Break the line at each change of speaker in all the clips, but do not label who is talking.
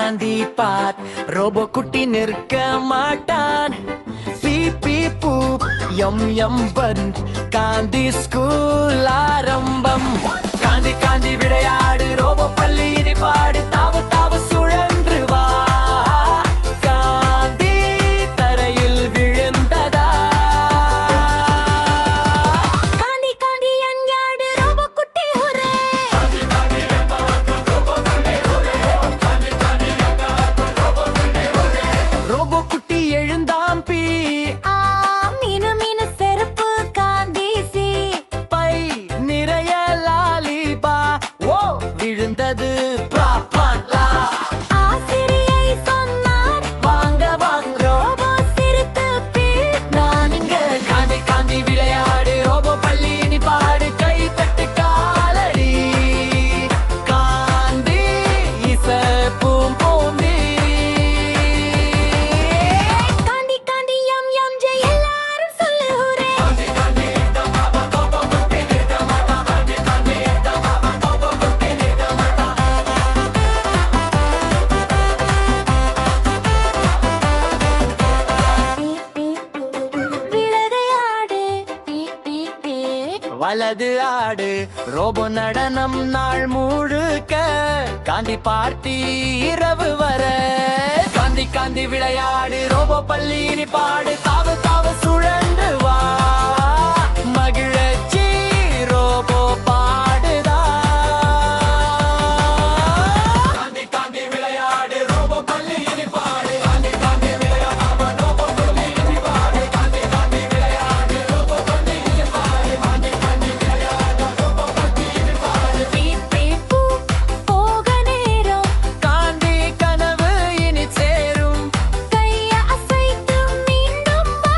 காந்தி பார் robot குட்டி நிற்க மாட்டான். பீ பீ பூ எம் எம் பன் காந்தி ஸ்கூல் ஆரம்பம். காந்தி காந்தி விளையாடு ரோபோ பள்ளி இனி பாடு தாவு தாவு சுழன்று வா. காந்தி தரையில் விழுந்ததா.
காந்தி காந்தி எங்காடு ரோபோ குட்டி ஹுரே.
ரோபோ குட்டி எழுந்தாம் பீ.
மீனு மீனு செருப்பு காந்தி சி.
பை நிறைய லாலிபா. ஓ விழுந்தது பா பா லா.
ஆசிரியை சொன்னார்
வாங்க வாங்க
ரோபோ சிரித்து பீ.
நான் இங்க. காந்தி காந்தி விளையாடு ரோபோ பள்ளி இனி பாடு கை தட்டு காலடி. காந்தி இசைப்பும் போந்தி.
காந்தி காந்தி எம் எம் ஜே எல்லாரும் சொல்லு ஹுரே. விலகையாடு பீ பீ பீ.
வலது ஆடு ரோபோ நடனம் நாள் முழுக்க. காந்தி பார்ட்டி இரவு வர. காந்தி காந்தி விளையாடு ரோபோ பள்ளி இனி பாடு தாவு தாவு சுழண்டு வா. மகிழச்சி ரோபோ பாடுதா. காந்தி காந்தி விளையாடு ரோபோ பள்ளி இனி பாடு. காந்தி காந்தி விளையாடு ரோபோ பள்ளி இனி பாடு. காந்தி காந்தி விளையாடு ரோபோ பள்ளி இனி பாடு. காந்தி காந்தி விளையாடு ரோபோ பள்ளி இனி பாடு.
பீ பீ பூ போக நேரம்.
காந்தி கனவு இனி சேரும்.
கைய அசைத்து மீண்டும் வா.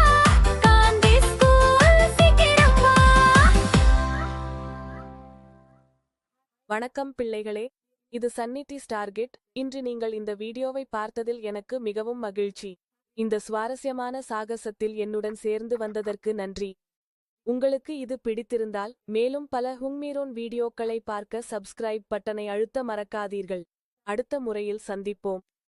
காந்தி ஸ்கூல் சீக்கிரம் வா.
வணக்கம் பிள்ளைகளே, இது சன்னிட்டி ஸ்டார்கெட். இன்று நீங்கள் இந்த வீடியோவை பார்த்ததில் எனக்கு மிகவும் மகிழ்ச்சி. இந்த சுவாரஸ்யமான சாகசத்தில் என்னுடன் சேர்ந்து வந்ததற்கு நன்றி. உங்களுக்கு இது பிடித்திருந்தால் மேலும் பல ஹுங்மீரோன் வீடியோக்களை பார்க்க சப்ஸ்கிரைப் பட்டனை அழுத்த மறக்காதீர்கள். அடுத்த முறையில் சந்திப்போம்.